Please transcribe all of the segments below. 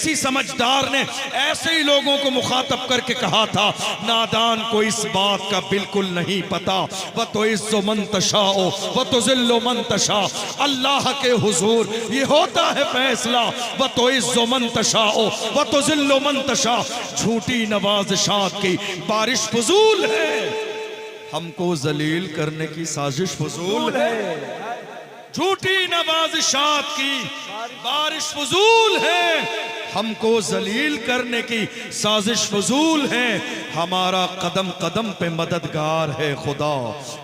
किसी समझदार ने ऐसे ही लोगों को मुखातब करके कहा था, नादान को इस बात का बिल्कुल नहीं पता, व तो इज्जो मन तशाओ व तो जिल्लो मन तशा। अल्लाह के हुजूर ये होता है फैसला, व तो इज्जो मन तशाओ व तो जिल्लो मन तशा। झूठी नवाज़िशात की बारिश फजूल है, हमको जलील करने की साजिश फजूल है। झूठी नवाज़िशात की बारिश फजूल है, हमको जलील करने की साजिश फजूल है। हमारा कदम कदम पे मददगार है खुदा,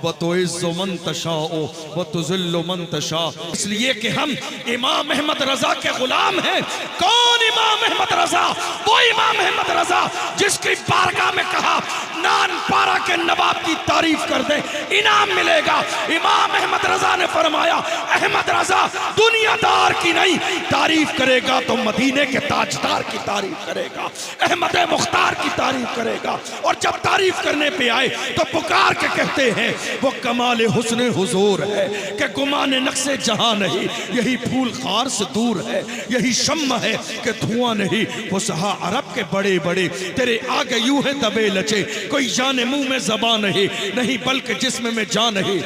व तो इज्जो मन तशाओ व तो जिल्लो मन तशा। इसलिए कि हम इमाम अहमद रजा के गुलाम हैं। कौन इमाम अहमद रजा? वो इमाम अहमद रजा जिसकी बारगाह में कहा, नानपारा के नवाब की तारीफ कर दे, इनाम मिलेगा। इमाम अहमद रजा ने फरमाया, अहमद रजा दुनियादार की नहीं तारीफ करेगा तो मदीने के ताजदार की तारीफ करेगा, अहमद मुख्तार की तारीफ करेगा। और जब तारीफ करने पे आए तो पुकार के कहते हैं, वो कमाल हुस्न हुजूर है कि गुमान नक्शे जहां नहीं, यही फूल खार से दूर है, यही शम्मा है कि धुआं नहीं। फुसहा अरब के बड़े बड़े तेरे आगे यूं है दबे लचे, कोई जाने मुंह में ज़बान नहीं, नहीं बल्कि जिस्म में जान नहीं।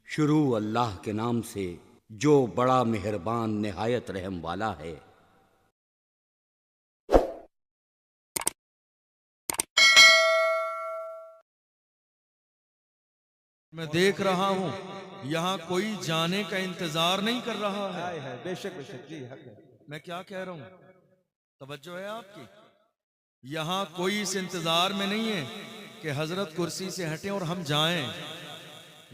शुरू अल्लाह के नाम से जो बड़ा मेहरबान निहायत रहम वाला है। मैं देख रहा हूं यहाँ कोई जाने का इंतजार नहीं कर रहा है। बेशक बेशक जी, हक है। मैं क्या कह रहा हूं, तवज्जो है आपकी? यहाँ कोई इस इंतजार में नहीं है कि हजरत कुर्सी से हटें और हम जाएं।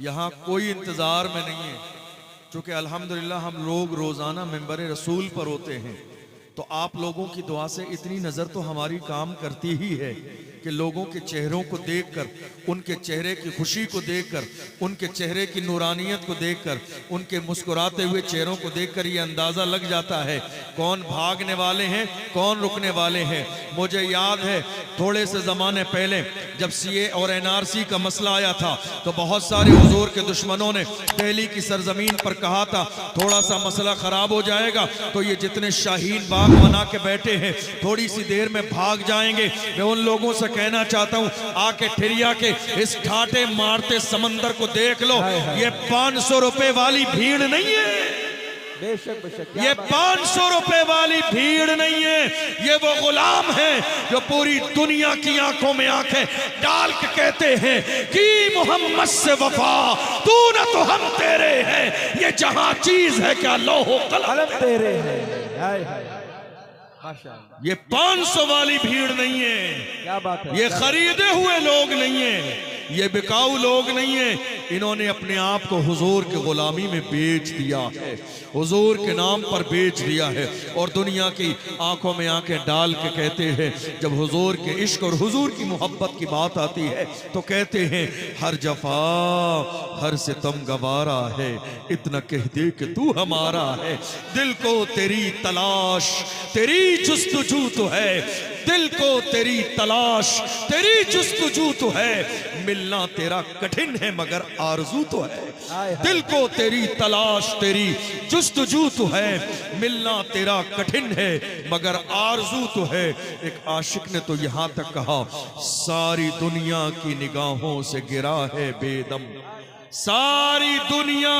यहाँ कोई इंतजार में नहीं है, चूंकि अल्हम्दुलिल्लाह हम लोग रोजाना मेंबर रसूल पर होते हैं, तो आप लोगों की दुआ से इतनी नजर तो हमारी काम करती ही है कि लोगों के चेहरों को देखकर, उनके चेहरे की खुशी को देखकर, उनके चेहरे की नूरानियत को देखकर, उनके मुस्कुराते हुए चेहरों को देखकर ये अंदाज़ा लग जाता है कौन भागने वाले हैं, कौन रुकने वाले हैं। मुझे याद है थोड़े से ज़माने पहले जब सीए और एनआरसी का मसला आया था तो बहुत सारे हुजूर के दुश्मनों ने दिल्ली की सरजमीन पर कहा था, थोड़ा सा मसला ख़राब हो जाएगा तो ये जितने शाहीन बाग बना के बैठे हैं थोड़ी सी देर में भाग जाएंगे। मैं उन लोगों से कहना चाहता हूं, आके ठिरिया के इस ठाटे मारते समंदर को देख लो। ये 500 रुपए वाली भीड़ नहीं है, बेशक बेशक, ये 500 रुपए वाली भीड़ नहीं है, ये वो गुलाम है जो पूरी दुनिया की आंखों में आंखें डाल के कहते हैं कि मोहम्मद से वफा तू न तो हम तेरे हैं, ये जहां चीज है क्या लोहो कलम तेरे हैं। हाय हाय माशाअल्लाह, ये 500 वाली भीड़ नहीं है, क्या बात है। ये खरीदे हुए लोग नहीं है, ये बिकाऊ लोग नहीं है। इन्होंने अपने आप को हुजूर के गुलामी में बेच दिया है, हुजूर के नाम पर बेच दिया है। और दुनिया की आंखों में आंखें डाल के कहते हैं, जब हुजूर के इश्क और हुजूर की मोहब्बत की बात आती है तो कहते हैं हर जफा हर सितम गवारा है, इतना कह दे कि तू हमारा है। दिल को तेरी तलाश तेरी जुस्तजू तो है, दिल को तेरी तलाश तेरी जुस्तजू तो है, मिलना तेरा कठिन है मगर आरज़ू तो है। दिल को तेरी तलाश तेरी जुस्तजू तो है, मिलना तेरा कठिन है मगर आरज़ू तो है। एक आशिक ने तो यहाँ तक कहा, सारी दुनिया की निगाहों से गिरा है बेदम, सारी दुनिया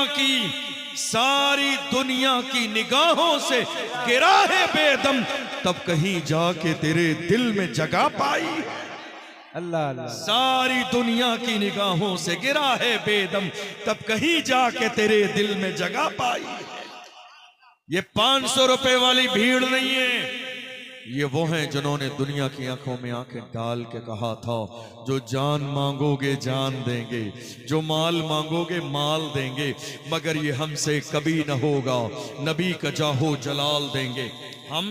की निगाहों से गिरा है बेदम, तब कहीं जाके तेरे दिल में जगह पाई। अल्लाह अल्लाह, सारी दुनिया की निगाहों से गिरा है बेदम, तब कहीं जाके तेरे दिल में जगह पाई। ये 500 रुपए वाली भीड़ नहीं है, ये वो हैं जिन्होंने दुनिया की आंखों में आंखें डाल के कहा था, जो जान मांगोगे जान देंगे, जो माल मांगोगे माल देंगे, मगर ये हमसे कभी न होगा, नबी का जाहो जलाल देंगे। हम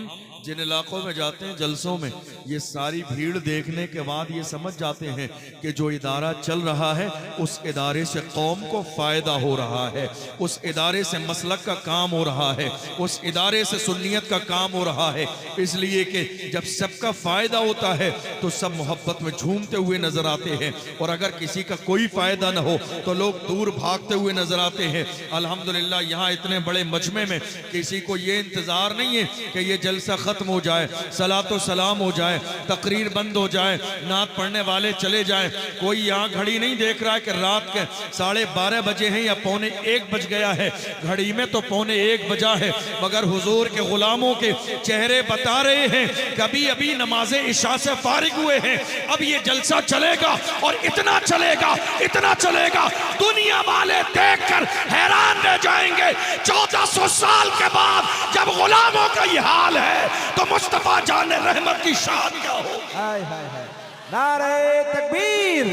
जिन इलाकों में जाते हैं जलसों में, ये सारी भीड़ देखने के बाद ये समझ जाते हैं कि जो इदारा चल रहा है उस इदारे से कौम को फायदा हो रहा है, उस इदारे से मसलक का काम हो रहा है, उस इदारे से सुन्नियत का काम हो रहा है। इसलिए कि जब सबका फायदा होता है तो सब मोहब्बत में झूमते हुए नजर आते हैं, और अगर किसी का कोई फायदा न हो तो लोग दूर भागते हुए नजर आते हैं। अल्हम्दुलिल्लाह यहाँ इतने बड़े मजमे में किसी को ये इंतजार नहीं है कि ये जलसा खत्म हो जाए, सलातो सलाम हो जाए, तकरीर बंद हो जाए, नात पढ़ने वाले चले जाएं। कोई यहाँ घड़ी नहीं देख रहा है कि रात के 12:30 बजे हैं या 12:45 बज गया है। घड़ी में तो 12:45 बजा है, मगर हुजूर के गुलामों के चेहरे बता रहे हैं कभी अभी नमाज़े इशा से फारिग हुए हैं, अब ये जलसा चलेगा और इतना चलेगा, इतना चलेगा, दुनिया वाले देखकर हैरान रह जाएंगे। 1400 साल के बाद जब गुलामों का ये हाल है तो मुस्तफा जान रहमत की शान क्या हो। हाय हाय हाय, नारे तकबीर,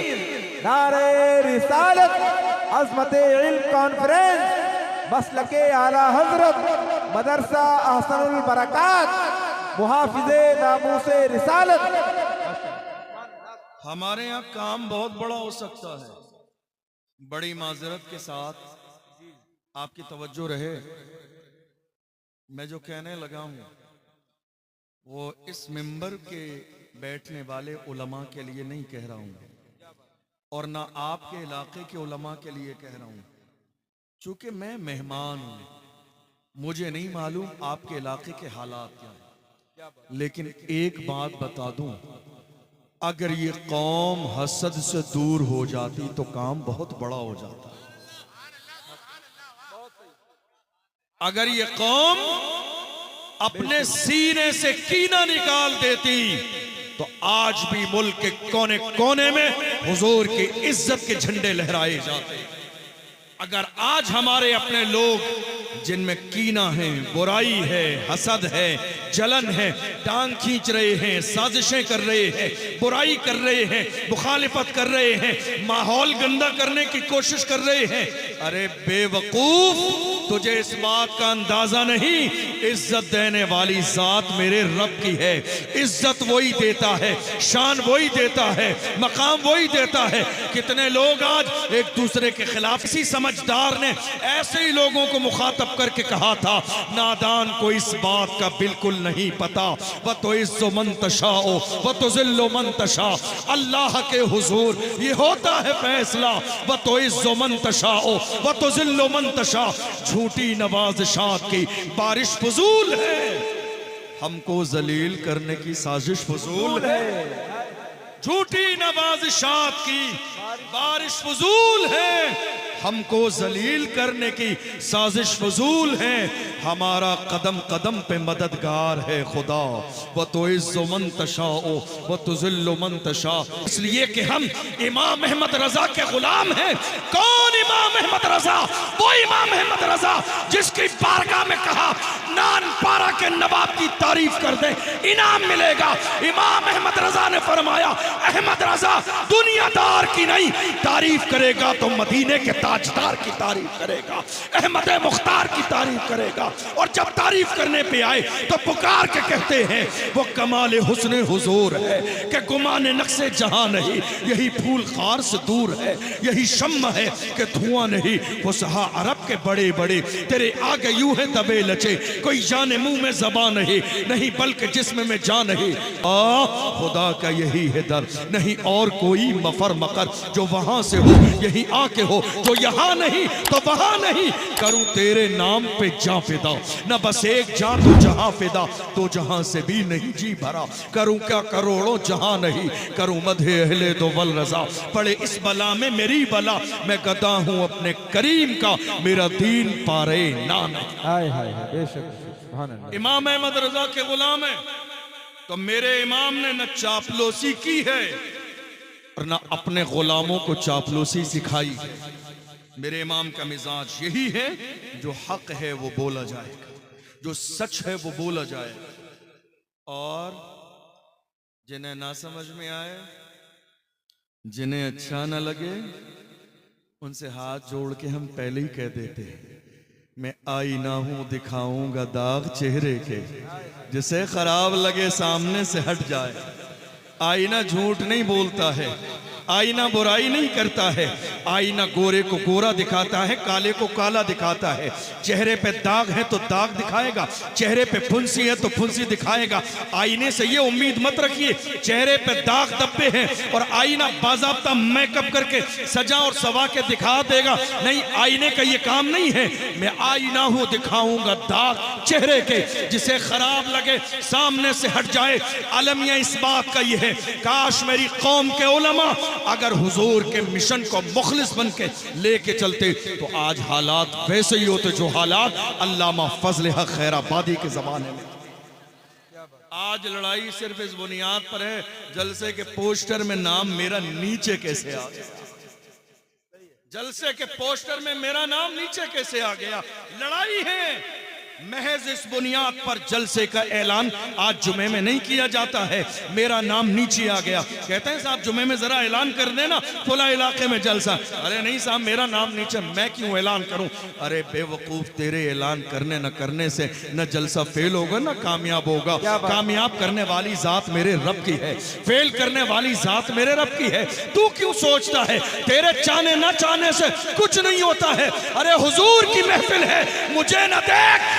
नारे रिसालत, अज़मते इल्म कॉन्फ्रेंस, मसलके आला हजरत, मदरसा अहसनुल बरकात, मुहाफिज़े नामूसे रिसालत। हमारे यहाँ काम बहुत बड़ा हो सकता है। बड़ी माजरत के साथ आपकी तवज्जो रहे, मैं जो कहने लगा हूँ वो इस मिंबर के बैठने वाले उलमा के लिए नहीं कह रहा हूँ, और ना आपके इलाके के उलमा के लिए कह रहा हूँ, चूंकि मैं मेहमान हूँ, मुझे नहीं मालूम आपके इलाके के हालात क्या हैं। लेकिन एक बात बता दूं, अगर ये कौम हसद से दूर हो जाती तो काम बहुत बड़ा हो जाता। अगर ये कौम अपने सीने से कीना निकाल देती तो आज भी मुल्क के कोने कोने में हुजूर की इज्जत के झंडे लहराए जाते। अगर आज हमारे अपने लोग जिनमें कीना है, बुराई है, हसद है, जलन है, टांग खींच रहे हैं, साजिशें कर रहे हैं, बुराई कर रहे हैं, मुखालिफत कर रहे हैं, माहौल गंदा करने की कोशिश कर रहे हैं, अरे बेवकूफ, तुझे इस बात का अंदाजा नहीं, इज्जत देने वाली जात मेरे रब की है। इज्जत वही देता है, शान वही देता है, मकाम वही देता है। कितने लोग आज एक दूसरे के खिलाफ। इसी समझदार ने ऐसे ही लोगों को मुखातब करके कहा था, नादान को इस बात का बिल्कुल नहीं पता, वह तो इज्जो मन तशाओ वह तो जिल्लो मन तशा, अल्लाह के हुजूर ये होता है फैसला, वह तो इज्जो मन तशाओ वह तो जिल्लो मन तशा। झूठी नवाज़िशात की बारिश फजूल है, हमको जलील करने की साजिश फजूल है। झूठी नवाज़िशात की बारिश फजूल है, हमको जलील करने की साजिश फजूल है। हमारा कदम कदम पे मददगार है खुदा, वह तो इज्जो मन तशाओ वह तो जिल्लो मन तशा। इसलिए कि हम इमाम अहमद रजा के गुलाम हैं। कौन इमाम अहमद रजा? वो इमाम अहमद रजा जिसकी बारगाह में कहा नान पारा के नवाब की तारीफ कर दे, इनाम मिलेगा। इमाम अहमद रजा ने फरमाया, अहमद रजा दुनियादार की नहीं तारीफ करेगा तो मदीने के ताजदार की तारीफ करेगा, अहमद मुख्तार की तारीफ करेगा। और जब तारीफ करने पे आए तो पुकार के कहते हैं वो कमाल हुस्न हुजूर है कि गुमान नक्शे जहां नहीं, यही फूल खार से दूर है, यही शम्म है कि धुआं नहीं। वो सहा अरब के बड़े बड़े तेरे आगे यूं है तबे लचे, कोई जाने मुंह में ज़बान नहीं, नहीं बल्कि जिस्म में जान नहीं। खुदा का यही है दर, नहीं और कोई मफर मकर जो वहां से हो यही आके हो, जो यहाँ नहीं तो वहां नहीं। करूं तेरे नाम पे जा फिदा, न बस एक जा तो जहां फिदा, तो जहां से भी नहीं जी भरा। करूं क्या करोड़ों जहां नहीं, करूं मधे अहले दो वल रजा। पड़े इस बला में मेरी बला, मैं गदा हूं अपने करीम का, मेरा दीन पारे नाम। हाय हाय हाय, बेशक सुभान अल्लाह। इमाम अहमद रजा के गुलाम है तो मेरे इमाम ने न चापलूसी की है और न अपने गुलामों को चापलूसी सिखाई। मेरे इमाम का मिजाज यही है, जो हक है वो बोला जाएगा, जो सच है वो बोला जाएगा, और जिन्हें ना समझ में आए, जिन्हें अच्छा ना लगे, उनसे हाथ जोड़ के हम पहले ही कह देते हैं मैं आईना हूं दिखाऊंगा दाग चेहरे के, जिसे खराब लगे सामने से हट जाए। आईना झूठ नहीं बोलता है, आईना बुराई नहीं करता है। आईना गोरे को गोरा दिखाता है, काले को काला दिखाता है। चेहरे पे दाग है तो दाग दिखाएगा, चेहरे पे फुंसी है तो फुंसी दिखाएगा। आईने से ये उम्मीद मत रखिए चेहरे पे दाग धब्बे हैं और आईना बाज़ाब्ता मेकअप करके सजा और सवा के दिखा देगा। नहीं, आईने का ये काम नहीं है। मैं आईना हूं दिखाऊंगा दाग चेहरे के, जिसे खराब लगे सामने से हट जाए। अलमिया इस बात का ये है, काश मेरी कौम के उलमा अगर हुजूर के मिशन को मुखलिस बन के लेके चलते तो आज हालात वैसे ही होते जो हालात अल्लामा फजल हक खैराबादी के जमाने में। आज लड़ाई सिर्फ इस बुनियाद पर है जलसे के पोस्टर में नाम मेरा नीचे कैसे आ गया, जलसे के पोस्टर में मेरा नाम नीचे कैसे आ गया। लड़ाई है महज इस बुनियाद पर जलसे का ऐलान आज जुमे में नहीं किया जाता है। मेरा नाम नीचे आ गया, कहते हैं साहब जुमे में जरा ऐलान कर देना फला इलाके में जलसा। अरे नहीं साहब, मेरा नाम नीचे, मैं क्यों ऐलान करूं। अरे बेवकूफ, तेरे ऐलान करने न करने से न जलसा फेल होगा न कामयाब होगा। कामयाब करने वाली जात मेरे रब की है, फेल करने वाली जात मेरे रब की है। तू क्यों सोचता है तेरे चाहने न चाहने से कुछ नहीं होता है। अरे हुजूर की महफिल है, मुझे न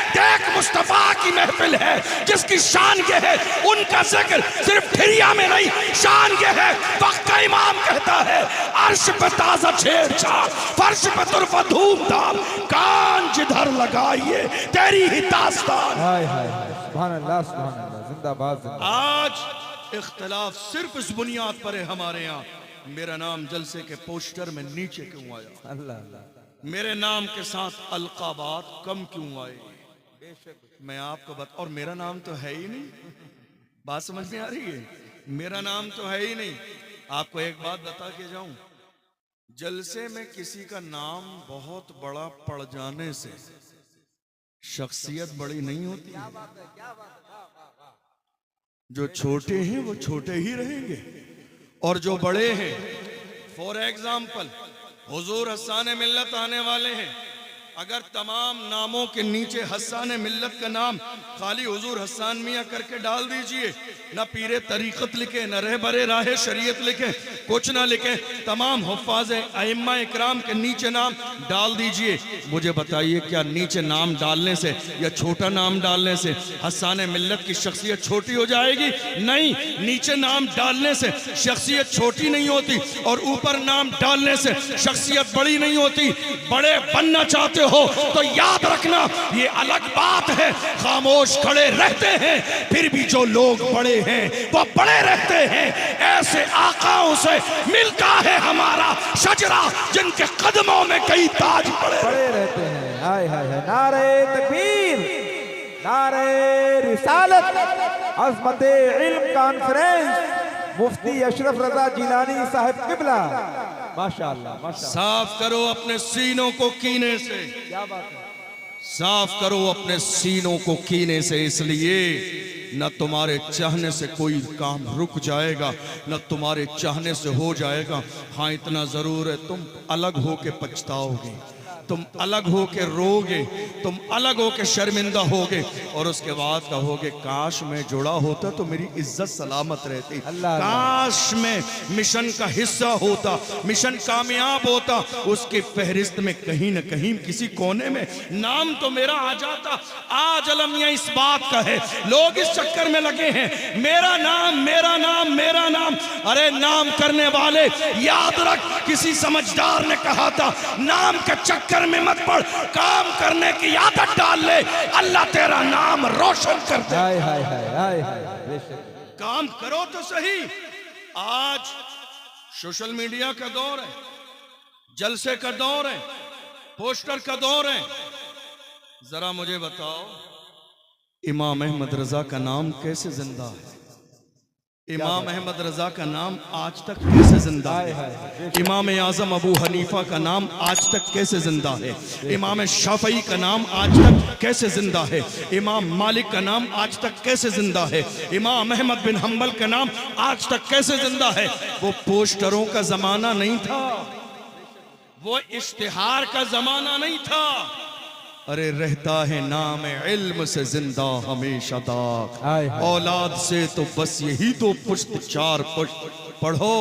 देख मुस्तफा की महफिल है जिसकी शान ये है, उनका जिक्र सिर्फ ठिरिया में नहीं, शान ये है। वक्त का इमाम कहता है अर्श पे ताजा छेड़छाड़, फर्श पे तुरफा धूमधाम, कान जिधर लगाइए तेरी ही दास्तान। हाय हाय सुभान अल्लाह जिंदाबाद जिंदाबाद। आज इख्तिलाफ सिर्फ इस बुनियाद पर है हमारे यहाँ, मेरा नाम जलसे के पोस्टर में नीचे क्यों आया, अल्लाह अल्लाह। मेरे नाम के साथ अलकाबात कम क्यों आए, मैं आपको और मेरा नाम तो है ही नहीं। बात समझ में आ रही है, मेरा नाम तो है ही नहीं। आपको एक बात बता के जाऊं, जलसे में किसी का नाम बहुत बड़ा पड़ जाने से शख्सियत बड़ी नहीं होती है। जो छोटे हैं वो छोटे ही रहेंगे और जो बड़े हैं, फॉर एग्जाम्पल हुजूर हस्सान मिल्लत आने वाले हैं, अगर तमाम नामों के नीचे हस्सान मिल्लत का नाम खाली हुजूर हस्सान मियाँ करके डाल दीजिए, न पीरे तरीक़त लिखे, न रहबरे राह शरीयत लिखे, कुछ ना लिखे, तमाम हुफ़ाज़ अइम्मा इकराम के नीचे नाम डाल दीजिए। मुझे बताइए क्या नीचे नाम डालने से या छोटा नाम डालने से हस्सान मिल्लत की शख्सियत छोटी हो जाएगी? नहीं, नीचे नाम डालने से शख्सियत छोटी नहीं होती और ऊपर नाम डालने से शख्सियत बड़ी नहीं होती। बड़े बनना चाहते हो तो याद रखना ये अलग बात है, खामोश खड़े रहते हैं फिर भी जो लोग बड़े हैं वो बड़े रहते हैं। ऐसे आकाओं से मिलता है हमारा शजरा जिनके कदमों में कई ताज पड़े रहते हैं। हाय हाय हाय, नारे तकबीर, नारे रिसालत, अज़मते इल्म कॉन्फ्रेंस, मुफ्ती अशरफ रजा जिलानी साहब किबला। माशाअल्लाह माशाअल्लाह। साफ करो अपने सीनों को कीने से, क्या बात है, साफ करो अपने सीनों को कीने से, इसलिए न तुम्हारे चाहने से कोई काम रुक जाएगा, न तुम्हारे चाहने से हो जाएगा। हाँ इतना जरूर है, तुम अलग होके पछताओगे, तुम अलग होके रोगे, तुम अलग होके शर्मिंदा होगे और उसके बाद कहोगे काश मैं जुड़ा होता तो मेरी इज्जत सलामत रहती, काश मैं मिशन का हिस्सा होता, मिशन कामयाब होता, उसकी फहरिस्त में कहीं न कहीं किसी कोने में नाम तो मेरा आ जाता। आज अलमिया इस बात का है, लोग इस चक्कर में लगे हैं मेरा नाम मेरा नाम मेरा नाम। अरे नाम करने वाले याद रख, किसी समझदार ने कहा था नाम के चक्कर में मत पड़, काम करने की आदत डाल ले, अल्लाह तेरा नाम रोशन कर दे। हाय हाय हाय हाय हाय। काम करो तो सही। आज सोशल मीडिया का दौर है, जलसे का दौर है, पोस्टर का दौर है। जरा मुझे बताओ इमाम अहमद रजा का नाम कैसे जिंदा है? इमाम अहमद रजा का नाम आज तक कैसे जिंदा है? इमाम आजम अबू हनीफा का नाम आज तक कैसे जिंदा है? इमाम शाफई का नाम आज तक कैसे जिंदा है? इमाम मालिक का नाम आज तक कैसे जिंदा है? इमाम अहमद बिन हम्बल का नाम आज तक कैसे जिंदा है? वो पोस्टरों का जमाना नहीं था, वो इश्तिहार का जमाना नहीं था, अरे रहता है नाम इल्म से जिंदा हमेशा तक। हाय हाय। औलाद से तो बस यही दो पुश्त चार पुश्त, पढ़ो,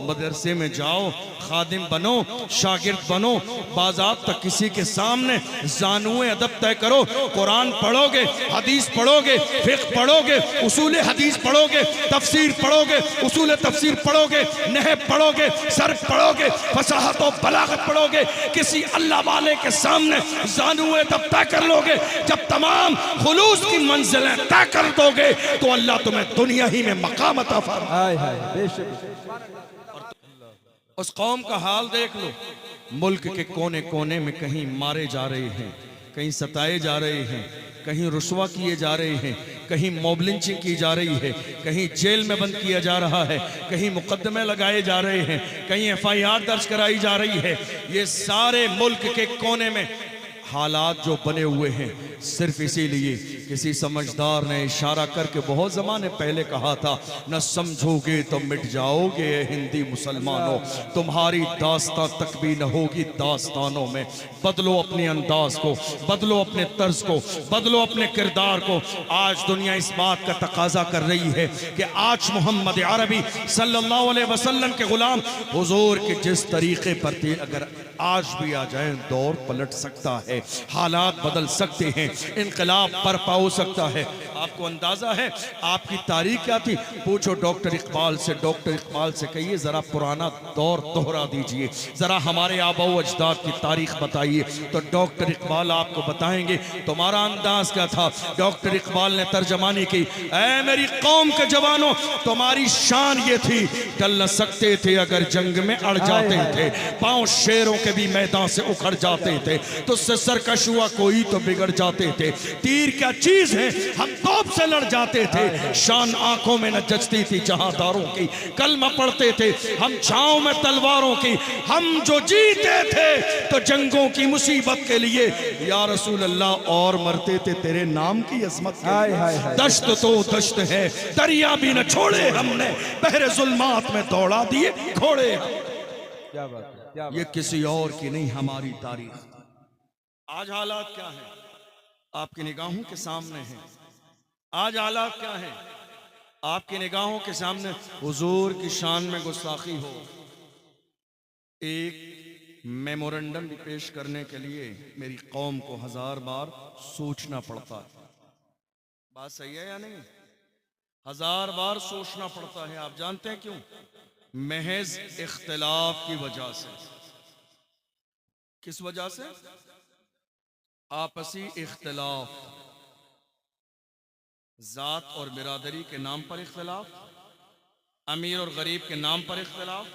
मदरसे में जाओ, खादिम बनो, शागिर्द बनो, बाज़ात तक किसी के सामने ज़ानुए अदब तय करो। कुरान पढ़ोगे, हदीस पढ़ोगे, फ़िक़्ह पढ़ोगे, उसूल हदीस पढ़ोगे, तफसीर पढ़ोगे, उसूल तफसीर पढ़ोगे, नहव पढ़ोगे, सर्फ पढ़ोगे, फसाहत और बलागत पढ़ोगे, किसी अल्लाह वाले के सामने ज़ानुए अदब तय कर लोगे। जब तमाम खुलूस की मंजिलें तय कर दोगे तो अल्लाह तुम्हें दुनिया ही में मकाम अता फरमाएगा। हाय हाय बेशक। उस कौम का हाल देख लो, मुल्क के कोने कोने में कहीं मारे जा रहे हैं, कहीं सताए जा रहे हैं, कहीं रुसवा किए जा रहे हैं, कहीं मॉब लिंचिंग की जा रही है, कहीं जेल में बंद किया जा रहा है, कहीं मुकदमे लगाए जा रहे हैं, कहीं FIR दर्ज कराई जा रही है। ये सारे मुल्क के कोने में हालात जो बने हुए हैं, सिर्फ इसीलिए किसी समझदार ने इशारा करके बहुत ज़माने पहले कहा था, न समझोगे तो मिट जाओगे हिंदी मुसलमानों, तुम्हारी दास्तां तक भी न होगी दास्तानों में। बदलो अपने अंदाज को, बदलो अपने तर्ज को, बदलो अपने किरदार को। आज दुनिया इस बात का तकाजा कर रही है कि आज मोहम्मद अरबी सल्लल्लाहु अलैहि वसल्लम के गुलाम हुजूर के जिस तरीके पर थे, अगर आज भी आ जाए दौर पलट सकता है, हालात बदल सकते हैं, इनकलाब बर्पा हो सकता है। आपको अंदाजा है आपकी तारीख क्या थी? पूछो डॉक्टर इकबाल से। डॉक्टर इकबाल से कहिए जरा पुराना दौर दोहरा दीजिए, जरा हमारे आबा व अजदाद की तारीख बताइए, तो डॉक्टर इकबाल आपको बताएंगे तुम्हारा अंदाज क्या था। डॉक्टर इकबाल ने तर्जमानी की, ऐ मेरी कौम के जवानों, तुम्हारी शान ये थी, टल न सकते थे अगर जंग में अड़ जाते थे, पांव शेरों के भी मैदान से उखड़ जाते थे, तुझसे सरकश हुआ कोई तो बिगड़ जाते थे, तीर क्या चीज है हम तोप से लड़ जाते थे, शान आंखों में न जचती थी जहादारों की, कलमा पढ़ते थे हम छांव में तलवारों की, हम जो जीते थे तो जंगों की मुसीबत के लिए, या रसूल अल्लाह, और मरते थे तेरे नाम की अजमत के लिए। दश्त तो दश्त है, दरिया भी न छोड़े हमने, बहरे जुल्मात में दौड़ा दिए घोड़े। क्या बात है, क्या ये किसी और की नहीं, हमारी तारीख। आज हालात क्या है आपकी निगाहों के सामने है। आज हालात क्या है आपकी निगाहों के सामने। हुजूर की शान में गुस्ताखी हो, एक मेमोरेंडम भी पेश करने के लिए मेरी कौम को 1000 बार सोचना पड़ता है। बात सही है या नहीं? 1000 बार सोचना पड़ता है। आप जानते हैं क्यों? महज इख्तिलाफ की वजह से। किस वजह से? आपसी इख्तिलाफ, जात और बिरादरी के नाम पर इख्तिलाफ, अमीर और गरीब के नाम पर इख्तिलाफ,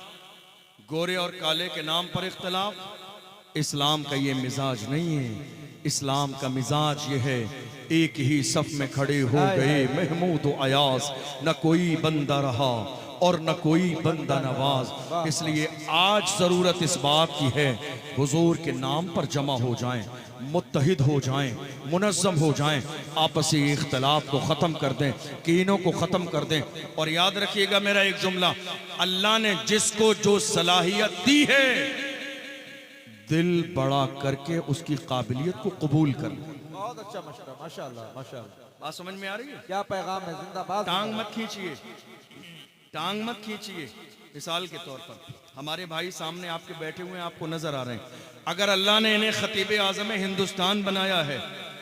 गोरे और काले के नाम पर इख्तिलाफ। इस्लाम का ये मिजाज नहीं है। इस्लाम का मिजाज ये है, एक ही सफ में खड़े हो गए महमूद व अयाज, न कोई बंदा रहा और न कोई बंदा नवाज। इसलिए आज जरूरत इस बात की है हुजूर के नाम पर जमा हो जाएं, मुत्तहिद हो जाएं, मुनज़्ज़म हो जाएं, आपसी इख्तिलाफ को ख़त्म कर दें, कीनों को ख़त्म कर दें। और याद रखिएगा मेरा एक जुमला, अल्लाह ने जिसको जो सलाहियत दी है, दिल बड़ा करके उसकी काबिलियत को कबूल कर लें। बहुत अच्छा मशवरा, माशाअल्लाह माशाअल्लाह। बात समझ में आ रही है? क्या पैगाम है, जिंदाबाद। टांग मत खींचिए, टांग मत खींचिए। मिसाल के तौर पर हमारे भाई सामने आपके बैठे हुए हैं, आपको नजर आ रहे हैं। अगर अल्लाह ने इन्हें खतीब आज़म हिंदुस्तान बनाया है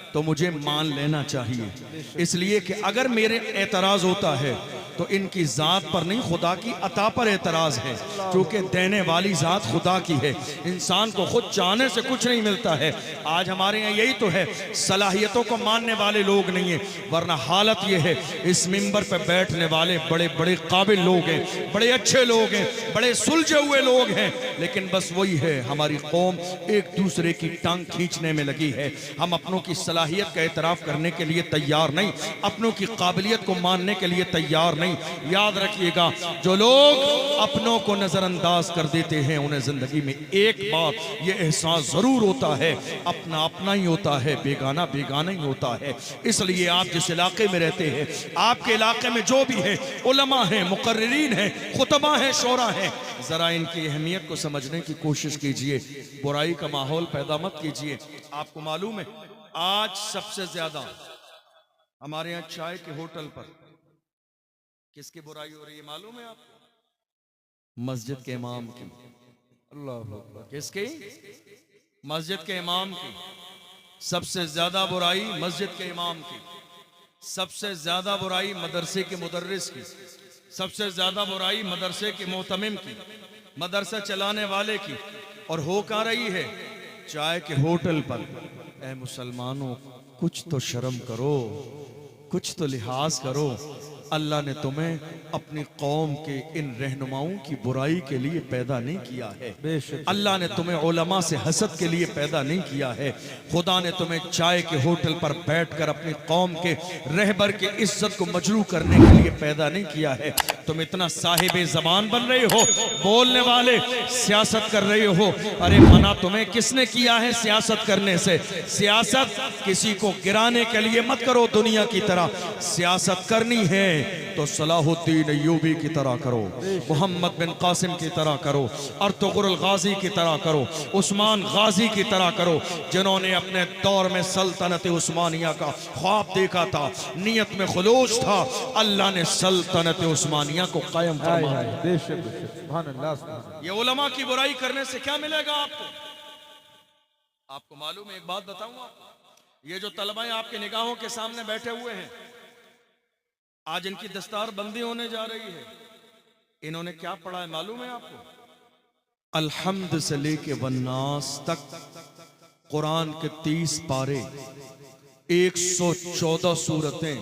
तो मुझे मान लेना चाहिए, इसलिए कि अगर मेरे एतराज होता है तो इनकी ज़ात पर नहीं, खुदा की अता पर एतराज़ है, क्योंकि देने वाली ज़ात खुदा की है। इंसान को खुद चाहने से कुछ नहीं मिलता है। आज हमारे यहाँ यही तो है, सलाहियतों को मानने वाले लोग नहीं है, वरना हालत ये है इस मिंबर पर बैठने वाले बड़े बड़े काबिल लोग हैं, बड़े अच्छे लोग हैं, बड़े सुलझे हुए लोग हैं, लेकिन बस वही है, हमारी कौम एक दूसरे की टांग खींचने में लगी है। हम अपनों की सलाहियत का एतराफ़ करने के लिए तैयार नहीं, अपनों की काबिलियत को मानने के लिए तैयार नहीं। नहीं। याद रखिएगा, जो लोग अपनों को नजरअंदाज कर देते हैं उन्हें जिंदगी में एक बार ये एहसास जरूर होता है, अपना अपना ही होता है, बेगाना बेगाना ही होता है। इसलिए आप जिस इलाके में रहते हैं, आपके इलाके में जो भी है, उलमा हैं, मुकर्रिरीन हैं, खुतबा हैं, शोरा हैं, जरा इनकी अहमियत को समझने की कोशिश कीजिए। बुराई का माहौल पैदा मत कीजिए। आपको मालूम है आज सबसे ज्यादा हमारे यहाँ चाय के होटल पर किसकी बुराई हो रही है मालूम है आपको? मस्जिद के इमाम की। अल्लाह, किसकी? मस्जिद के इमाम की। सबसे ज्यादा बुराई मस्जिद के इमाम की, सबसे ज्यादा बुराई मदरसे के मुदर्रिस की, सबसे ज्यादा बुराई मदरसे के मोहतमिम की, मदरसा चलाने वाले की। और हो क्या रही है? चाय के होटल पर। ऐ मुसलमानों, कुछ तो शर्म करो, कुछ तो लिहाज करो। अल्लाह ने तुम्हें अपनी कौम के इन रहनुमाओं की बुराई के लिए पैदा नहीं किया है। अल्लाह ने तुम्हें उलमा से हसद के लिए पैदा नहीं किया है। खुदा ने तुम्हें चाय के होटल पर बैठकर अपनी कौम के रहबर की इज्जत को मजरू करने के लिए पैदा नहीं किया है। तुम इतना साहिबे ज़बान बन रहे हो, बोलने वाले, सियासत कर रहे हो। अरे मना तुम्हें किसने किया है सियासत करने से? सियासत किसी को गिराने के लिए मत करो। दुनिया की तरह सियासत करनी है तो सलाहुद्दीन अय्यूबी की तरह करो, मोहम्मद बिन कासिम की तरह करो, अर्तुगरुल गाजी की तरह करो, उस्मान गाजी की तरह करो, जिन्होंने अपने दौर में सल्तनत उस्मानिया का ख्वाब देखा था, नीयत में खुलूस था। अल्लाह ने सल्तनत उस्मानिया को कायम फरमाया। ये उलमा की बुराई करने से क्या मिलेगा आपको? आपको मालूम है, एक बात बताऊं आपको, ये जो तलबाएं आपके निगाहों के सामने बैठे हुए हैं, आज इनकी दस्तार बंदी होने जा रही है। इन्होंने क्या पढ़ा है मालूम है आपको? अलहम्द से लेके वन्नास तक कुरान के 30 पारे, 114 सूरतें,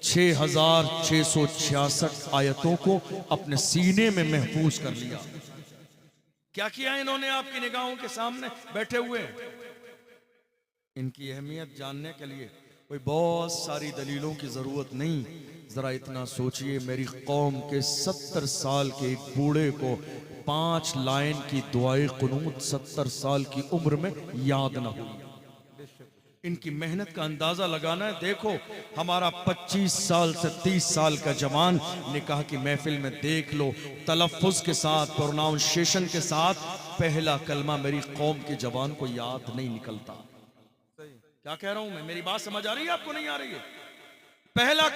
6666 आयतों को अपने सीने में महफूज कर लिया। क्या किया इन्होंने आपकी निगाहों के सामने बैठे हुए? इनकी अहमियत जानने के लिए कोई बहुत सारी दलीलों की जरूरत नहीं। जरा इतना सोचिए, मेरी कौम के 70 साल के एक बूढ़े को 5 लाइन की दुआए कुनूत 70 साल की उम्र में याद न हुई। इनकी मेहनत का अंदाजा लगाना है। देखो, हमारा 25 साल से 30 साल का जवान निकाह की महफिल में देख लो, तलफ़्फ़ुज़ के साथ, प्रोनाउंसिएशन के साथ पहला कलमा मेरी कौम के जवान को याद नहीं निकलता। क्या कह रहा हूं मैं? मेरी बात समझ आ रही है आपको? नहीं आ रही है? पहला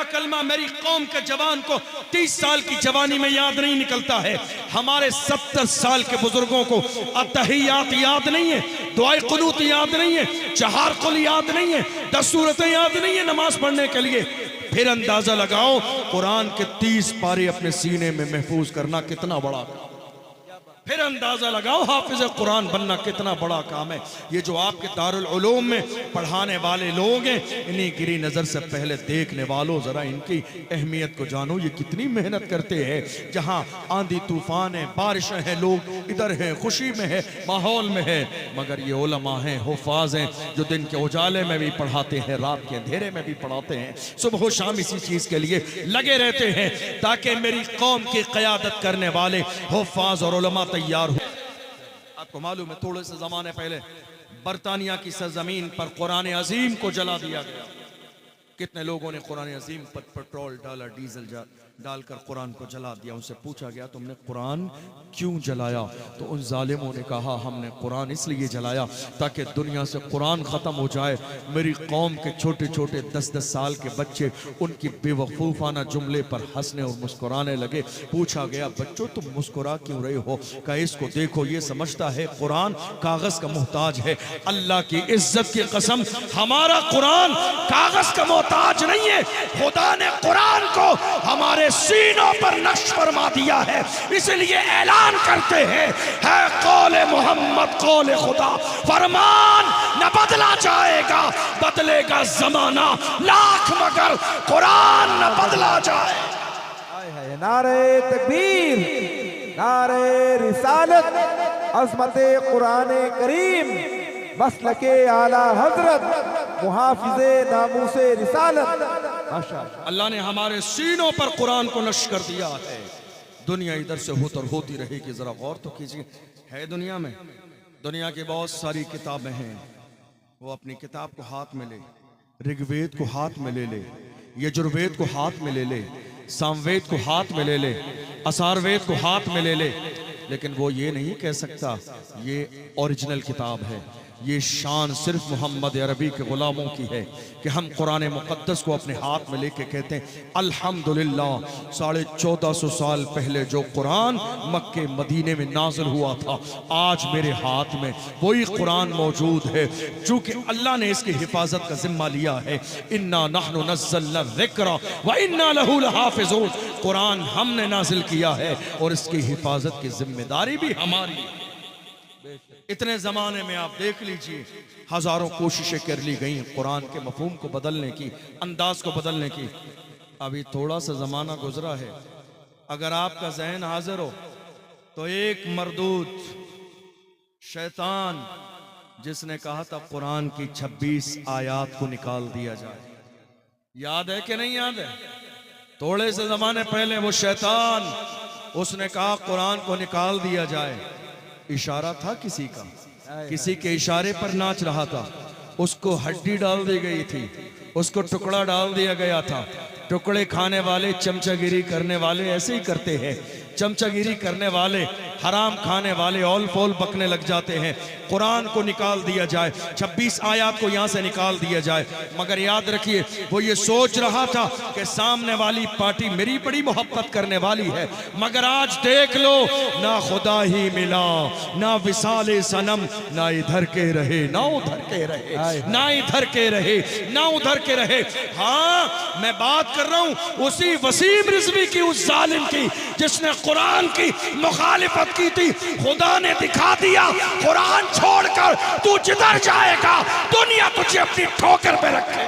कलमा मेरी कौम के जवान को 30 साल की जवानी में याद नहीं निकलता है। हमारे 70 साल के बुजुर्गों को अत्तहियात याद नहीं है, दुआए कुनूत याद नहीं है, चहार कुल याद नहीं है, 10 सूरतें याद नहीं है नमाज पढ़ने के लिए। फिर अंदाजा लगाओ, कुरान के 30 पारे अपने सीने में महफूज करना कितना बड़ा काम। फिर अंदाजा लगाओ, हाफिज कुरान बनना कितना बड़ा काम है। ये जो आपके दारुल उलूम में पढ़ाने वाले लोग हैं, इन्हीं गिरी नजर से पहले देखने वालों, जरा इनकी अहमियत को जानो। ये कितनी मेहनत करते हैं। जहां आंधी तूफान है, बारिशें हैं, लोग इधर हैं, खुशी में है, माहौल में है, मगर ये उलमा हैं, हुफ़ाज हैं, जो दिन के उजाले में भी पढ़ाते हैं, रात के अंधेरे में भी पढ़ाते हैं, सुबह शाम इसी चीज के लिए लगे रहते हैं ताकि मेरी कौम की क़यादत करने वाले हुफ़ाज और उलमा तैयार हो। आपको मालूम है, थोड़े से जमाने पहले बरतानिया की सरजमीन पर कुरान अजीम को जला दिया गया। कितने लोगों ने कुरान अजीम पर पेट्रोल डाला, डीजल डालकर कुरान को जला दिया। उनसे पूछा गया, तुमने कुरान क्यों जलाया? तो उन जालिमों ने कहा, हमने कुरान इसलिए जलाया ताकि दुनिया से कुरान ख़त्म हो जाए। मेरी कौम के छोटे छोटे 10-10 साल के बच्चे उनकी बेवकूफ़ाना जुमले पर हंसने और मुस्कुराने लगे। पूछा गया, बच्चों तुम मुस्कुरा क्यों रहे हो? कहा, इसको देखो, ये समझता है कुरान कागज़ का मोहताज है। अल्लाह की इज्जत की कसम, हमारा कुरान कागज़ का मोहताज नहीं है। खुदा ने कुरान को हमारे सीनों पर नक्श फरमा दिया है, इसलिए ऐलान करते हैं, है कौले मोहम्मद कौले खुदा। फरमान न बदला जाएगा, बदलेगा जमाना लाख, मगर कुरान न बदला जाए। नारे तकबीर, नारे रिसालत, अज़मते कुरान करीम, मसलके आला हजरत, मुहाफिज़े नामूसे रिसालत। माशाअल्लाह। अल्लाह ने हमारे सीनों पर कुरान को नश्र कर दिया है। दुनिया इधर से होती रहेगी, जरा गौर तो कीजिए। है दुनिया में, दुनिया की बहुत सारी किताबें हैं। वो अपनी किताब को हाथ में ले, ऋग्वेद को हाथ में ले ले, यजुर्वेद को हाथ में ले ले, सामवेद को हाथ में ले ले, असारवेद को हाथ में ले ले, लेकिन वो ये नहीं कह सकता ये ओरिजिनल किताब है। ये शान सिर्फ मोहम्मद अरबी के गुलामों की है कि हम कुरान मुक़द्दस को अपने हाथ में लेके कहते हैं अल्हम्दुलिल्लाह। 1450 साल पहले जो कुरान मक्के मदीने में नाज़िल हुआ था, आज मेरे हाथ में वही कुरान मौजूद है। चूँकि अल्लाह ने इसकी हिफाजत का जिम्मा लिया है। इन्ना नहनु नज़्ज़लना ज़िक्रा व इन्ना लहू लहाफ़िज़ून। कुरान हमने नाजिल किया है और इसकी हिफाजत की जिम्मेदारी भी हमारी है। इतने ज़माने में आप देख लीजिए, हज़ारों कोशिशें कर ली गई कुरान के मफ़हूम को बदलने की, अंदाज को बदलने की। अभी थोड़ा सा ज़माना गुजरा है, अगर आपका जहन हाजिर हो तो एक मरदूद शैतान जिसने कहा था कुरान की 26 आयात को निकाल दिया जाए, याद है कि नहीं याद है? थोड़े से ज़माने पहले वो शैतान, उसने कहा कुरान को निकाल दिया जाए। इशारा था किसी का, किसी के इशारे पर नाच रहा था। उसको हड्डी डाल दी गई थी, उसको टुकड़ा डाल दिया गया था। टुकड़े खाने वाले, चमचागिरी करने वाले ऐसे ही करते हैं। चमचागिरी करने वाले, हराम खाने वाले औल फौल बकने लग जाते हैं। कुरान को निकाल दिया जाए, 26 आयत को यहाँ से निकाल दिया जाए। मगर याद रखिए, वो ये सोच रहा था कि सामने वाली पार्टी मेरी बड़ी मोहब्बत करने वाली है। मगर आज देख लो, ना खुदा ही मिला, ना विसाले सनम, ना इधर के रहे ना उधर के रहे, ना इधर के रहे ना उधर के रहे। हाँ, मैं बात कर रहा हूँ उसी वसीम रिजवी की, उस जालिम की जिसने कुरान की मुखालिफत की थी। खुदा ने दिखा दिया, कुरान छोड़कर तू जिधर जाएगा दुनिया तुझे अपनी ठोकर पे रखे।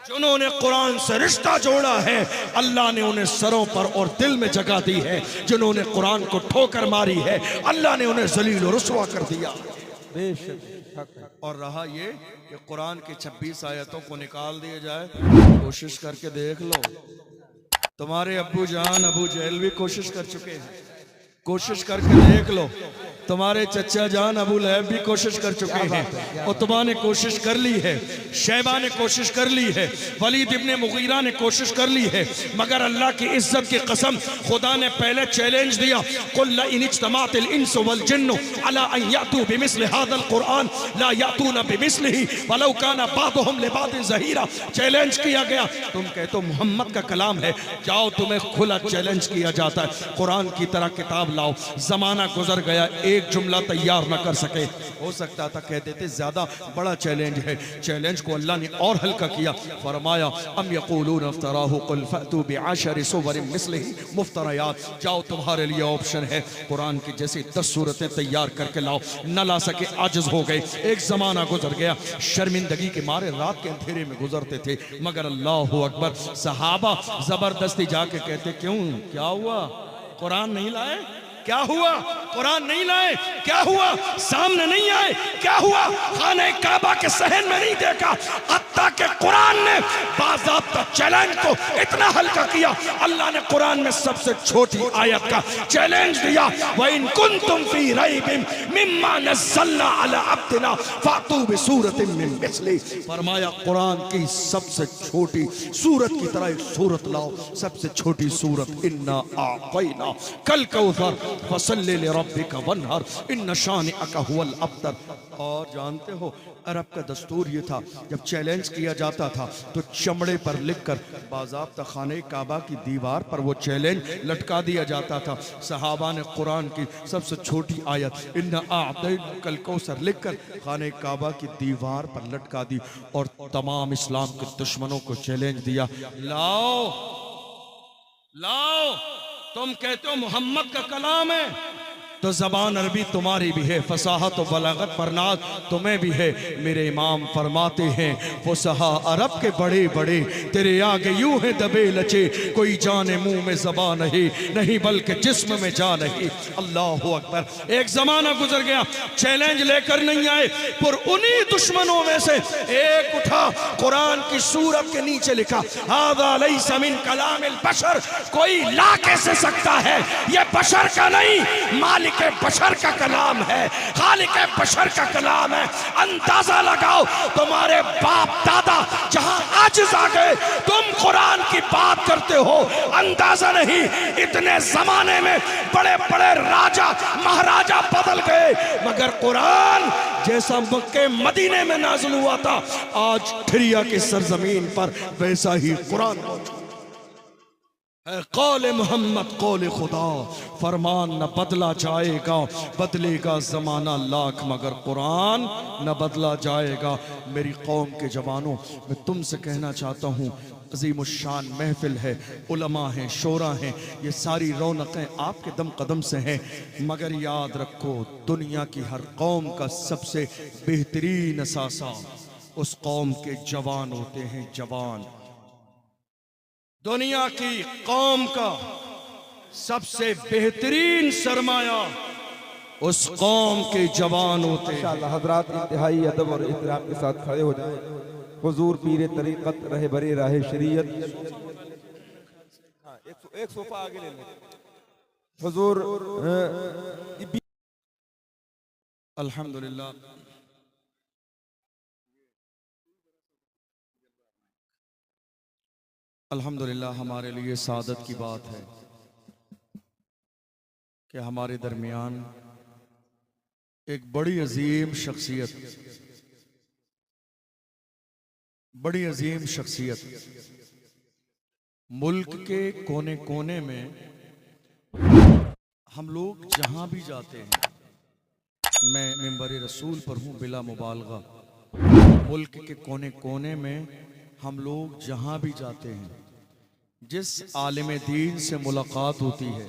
जिन्होंने कुरान से रिश्ता जोड़ा है, अल्लाह ने उन्हें सरों पर और दिल में जगह दी है। जिन्होंने कुरान को ठोकर मारी है, अल्लाह ने उन्हें जलील और रुसवा कर दिया। और रहा ये कि कुरान की 26 आयतों को निकाल दिया जाए, कोशिश करके देख लो। तुम्हारे अब्बू जान अबू जहल भी कोशिश कर चुके हैं, कोशिश करके देख लो। तुम्हारे चचा जान अबू लहब भी कोशिश कर चुके हैं, उतबा ने कोशिश कर ली है, शैबा ने कोशिश कर ली है, वलीद इब्ने मुगीरा ने कोशिश कर ली है। मगर अल्लाह की इज्जत की कसम, खुदा ने पहले चैलेंज दिया, कुल इन इज्तमाअतिल इंसु वल जिन्नु अला अन यातू बिमिस्लि हाज़ल कुरान ला यातूना बिमिस्लिही वलौ काना बादुहुम लिबादिन ज़हीरा। चैलेंज किया गया, तुम कहते हो मोहम्मद का कलाम है, जाओ तुम्हें खुला चैलेंज किया जाता है, कुरान की तरह किताब लाओ। जमाना गुजर गया, एक जुमला तैयार न कर सके। हो सकता था कह देते ज्यादा बड़ा चैलेंज है। चैलेंज को अल्लाह ने और हल्का किया, फरमाया अम यक़ूलून इफ्तराहु कुल फअतू बिअशरि सुवरिन मिस्लिही मुफ्तरयात। जाओ तुम्हारे लिए ऑप्शन है, कुरान की जैसी 10 सूरतें तैयार करके लाओ। न ला सके, आजिज हो गए। एक जमाना गुजर गया, शर्मिंदगी के मारे रात के अंधेरे में गुजरते थे। मगर अल्लाह अकबर, सहाबा जबरदस्ती जाके कहते, क्यों, क्या हुआ, कुरान नहीं लाए? क्या हुआ, कुरान नहीं लाए? क्या हुआ, सामने नहीं आए? क्या हुआ, खाने काबा के सहन में नहीं देखा? हत्ता के कुरान ने बाज़ाब्ता चैलेंज को इतना हल्का किया, अल्लाह ने कुरान में सबसे छोटी आयत का चैलेंज दिया, व इन कुंतुम फी रैबिम मिम्मा नज़्ज़लना अला अब्दिना फातू बिसूरतिन मिन मिस्ली। फरमाया कुरान की सबसे छोटी सूरत की तरह एक सूरत लाओ। सबसे छोटी सूरत, इन्ना आतैना कल कौसर फसल्लि लिरब्बिका वन्हर इन्न शानिअका हुवल अब्तर। और जानते हो, अरब का दस्तूर ये था, जब चैलेंज किया जाता था तो चमड़े पर लिखकर बाज़ाब्ता खाने काबा की दीवार पर वो चैलेंज लटका दिया जाता था। सहाबा ने कुरान की सबसे छोटी आयत इन्ना आतैना कल कौसर लिखकर खाने काबा की दीवार पर लटका दी और तमाम इस्लाम के दुश्मनों को चैलेंज दिया, लाओ लाओ, तुम कहते हो मोहम्मद का कलाम है, तो ज़बान अरबी तुम्हारी भी है, फसाहत व बलागत परनाज तुम्हें भी है। मेरे इमाम फरमाते हैं फुसहा अरब के बड़े बड़े तेरे आगे यूं है दबे लचे, कोई जाने मुंह में ज़बान नहीं बल्कि जिस्म में जा नहीं। अल्लाह अकबर। एक ज़माना गुजर गया, चैलेंज लेकर नहीं आए, पर उन्हीं दुश्मनों में से एक उठा, कुरान की सूरत के नीचे लिखा हाज़ा लैसा मिन कलामिल बशर, कोई ला कैसे सकता है, ये बशर का नहीं मालिक बशर का कलाम है, खालिक बशर का कलाम है। अंदाजा लगाओ तुम्हारे बाप दादा जहां आजिज़ आ गए, तुम कुरान की बात करते हो। अंदाजा नहीं, इतने जमाने में बड़े बड़े राजा महाराजा बदल गए, मगर कुरान जैसा मक्के मदीने में नाज़िल हुआ था, आज ठिरिया की सरजमीन पर वैसा ही कुरान मौजूद है। कौल मोहम्मद कौल खुदा, फरमान न बदला जाएगा, बदलेगा जमाना लाख मगर कुरान न बदला जाएगा। मेरी कौम के जवानों, मैं तुमसे कहना चाहता हूँ, अज़ीमुश्शान महफिल है, उलमा हैं, शोरा हैं, ये सारी रौनकें आपके दम कदम से हैं, मगर याद रखो दुनिया की हर कौम का सबसे बेहतरीन असासा उस कौम के जवान होते हैं। जवान दुनिया की कौम का सबसे बेहतरीन सरमाया उस कौम के जवान होते हैं। माशाअल्लाह हजरात इंतहाई अदब और एहतराम के साथ खड़े हो जाएं। हुजूर पीर तरीक़त रहे बरे राहे शरीयत। हाँ, एक सोफा आगे ले लें। हुजूर अल्हम्दुलिल्लाह, अल्हम्दुलिल्लाह हमारे लिए सादत की बात है कि हमारे दरमियान एक बड़ी अजीम शख्सियत मुल्क के कोने कोने में, हम लोग जहां भी जाते हैं, मैं मिंबर रसूल पर हूं बिला मुबालगा, मुल्क के कोने कोने में हम लोग जहां भी जाते हैं, जिस आलिम दीन से मुलाकात होती है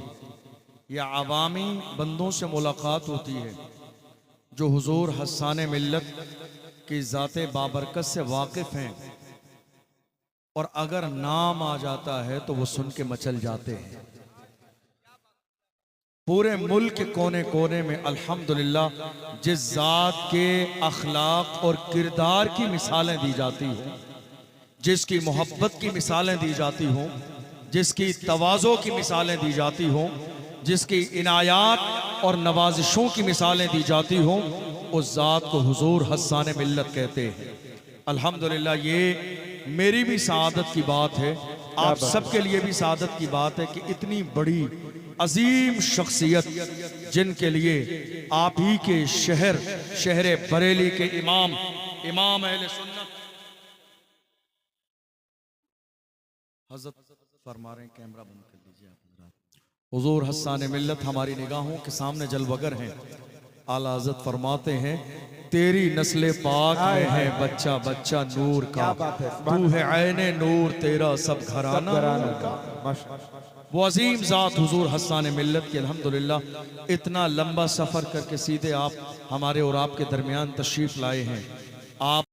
या अवामी बंदों से मुलाकात होती है, जो हुजूर हस्सान मिल्लत की ज़ाते बाबरकत से वाकिफ़ हैं, और अगर नाम आ जाता है तो वो सुन के मचल जाते हैं। पूरे मुल्क के कोने कोने में अल्हम्दुलिल्लाह जिस ज़ात के अखलाक और किरदार की मिसालें दी जाती हैं, जिसकी मोहब्बत की मिसालें दी जाती हों, जिसकी तवाज़ो की मिसालें दी जाती हों, जिसकी इनायात और नवाजिशों की मिसालें दी जाती हों, उस ज़ात को हुजूर हस्सान मिल्लत कहते हैं। अल्हम्दुलिल्लाह ये मेरी भी सादत की बात है, आप सबके लिए भी सादत की बात है कि इतनी बड़ी अजीम शख्सियत, जिनके लिए आप ही के शहर बरेली के इमाम अहले सुन्नत हज़रत फरमा रहे हैं, कैमरा बंद कर लीजिए आप। हुजूर हस्सान मिल्लत हमारी निगाहों के सामने जलवगर हैं। आला हज़रत फरमाते हैं, तेरी नस्ल पाक में है बच्चा बच्चा नूर का, तू है ऐने नूर तेरा सब घराना का। वो अजीम ज़ात हुजूर हस्सान मिल्लत के अल्हम्दुलिल्लाह इतना लंबा सफ़र करके सीधे आप हमारे और आपके दरमियान तशरीफ़ लाए हैं। आप